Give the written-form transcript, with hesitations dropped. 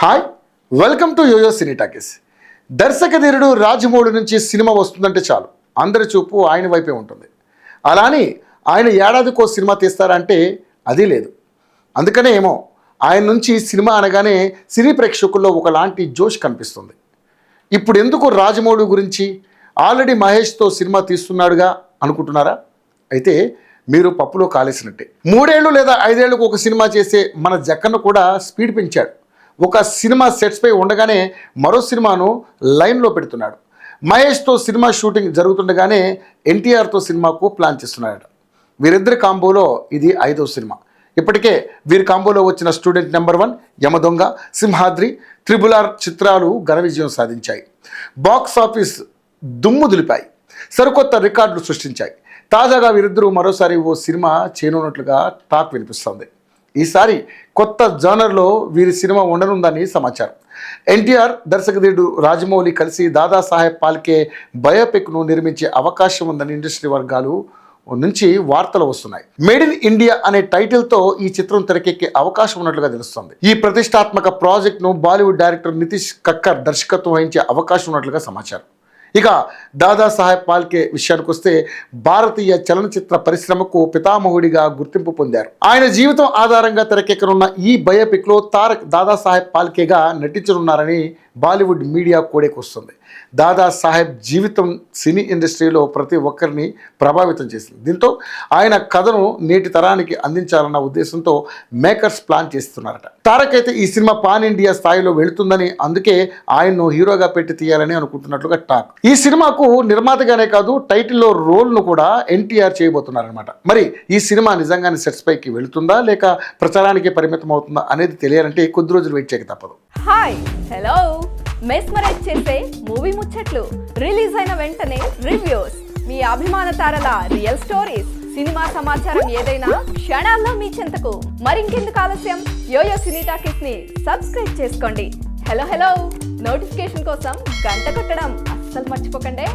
Hi, welcome to YoYo Cine Talkies. దర్శక ధీరుడు రాజమౌళి నుంచి సినిమా వస్తుందంటే చాలు అందరి చూపు ఆయన వైపే ఉంటుంది. అలా అని ఆయన ఏడాదికో సినిమా తీస్తారంటే అది లేదు. అందుకనే ఏమో ఆయన నుంచి సినిమా అనగానే సినీ ప్రేక్షకుల్లో ఒకలాంటి జోష్ కనిపిస్తుంది. ఇప్పుడు ఎందుకు రాజమౌళి గురించి, ఆల్రెడీ మహేష్తో సినిమా తీస్తున్నాడుగా అనుకుంటున్నారా? అయితే మీరు పప్పులో కాలేసినట్టే. 3 ఏళ్ళు లేదా 5 ఏళ్ళకు ఒక సినిమా చేసే మన జక్కన్న కూడా స్పీడ్ పెంచాడు. ఒక సినిమా సెట్స్పై ఉండగానే మరో సినిమాను లైన్లో పెడుతున్నాడు. మహేష్తో సినిమా షూటింగ్ జరుగుతుండగానే ఎన్టీఆర్తో సినిమాకు ప్లాన్ చేస్తున్నాడు. వీరిద్దరి కాంబోలో ఇది 5వ సినిమా. ఇప్పటికే వీరి కాంబోలో వచ్చిన student number 1, Yamadonga, Simhadri, RRR చిత్రాలు ఘన విజయం సాధించాయి. బాక్స్ ఆఫీస్ దుమ్ము దులిపాయి, సరికొత్త రికార్డులు సృష్టించాయి. తాజాగా వీరిద్దరూ మరోసారి ఓ సినిమా చేయనున్నట్లుగా టాక్ వినిపిస్తోంది. ఈసారి కొత్త జానర్లో వీరి సినిమా ఉండనుందని సమాచారం. ఎన్టీఆర్, దర్శకధీరుడు రాజమౌళి కలిసి దాదాసాహెబ్ ఫాల్కే బయోపిక్ను నిర్మించే అవకాశం ఉందని ఇండస్ట్రీ వర్గాలు నుంచి వార్తలు వస్తున్నాయి. మేడ్ ఇన్ ఇండియా అనే టైటిల్తో ఈ చిత్రం తెరకెక్కే అవకాశం ఉన్నట్లుగా తెలుస్తోంది. ఈ ప్రతిష్టాత్మక ప్రాజెక్ట్ను బాలీవుడ్ డైరెక్టర్ నితీష్ కక్కర్ దర్శకత్వం వహించే అవకాశం ఉన్నట్లుగా సమాచారం. ఇక దాదాసాహెబ్ ఫాల్కే విషయానికి వస్తే భారతీయ చలనచిత్ర పరిశ్రమకు పితామహుడిగా గుర్తింపు పొందారు. ఆయన జీవితం ఆధారంగా తెరకెక్కనున్న ఈ బయోపిక్లో తారక్ దాదాసాహెబ్ ఫాల్కేగా నటించనున్నారని బాలీవుడ్ మీడియా కోడేకొస్తుంది. దాదాసాహెబ్ జీవితం సినీ ఇండస్ట్రీలో ప్రతి ఒక్కరిని ప్రభావితం చేసింది. దీంతో ఆయన కథను నేటి తరానికి అందించాలన్న ఉద్దేశంతో మేకర్స్ ప్లాన్ చేస్తున్నారట. తారక్ అయితే ఈ సినిమా పాన్ ఇండియా స్థాయిలో వెళుతుందని, అందుకే ఆయన్ను హీరోగా పెట్టి తీయాలని అనుకుంటున్నట్లుగా టాక్. ఈ సినిమాకు నిర్మాతగానే కాదు, టైటిల్లో రోల్ను కూడా ఎన్టీఆర్ చేయబోతున్నారనమాట. మరి ఈ సినిమా నిజంగానే సెట్స్ పైకి వెళుతుందా లేక ప్రచారానికి పరిమితం అవుతుందా అనేది తెలియాలంటే కొద్ది రోజులు వెయిట్ చేయక తప్పదు. హాయ్, హలో, మెస్మరైజ్ చేసే మూవీ ముచ్చట్లు, రిలీజ్ అయిన వెంటనే రివ్యూస్, మీ అభిమాన తారల రియల్ స్టోరీస్, సినిమా సమాచారం ఏదైనా క్షణాల్లో మీ చెంతకు. మరింకెందుకు ఆలస్యం, యోయో సినీ టాకీస్ ని సబ్స్క్రైబ్ చేసుకోండి. హలో, నోటిఫికేషన్ కోసం గంట కొట్టడం అస్సలు మర్చిపోకండి.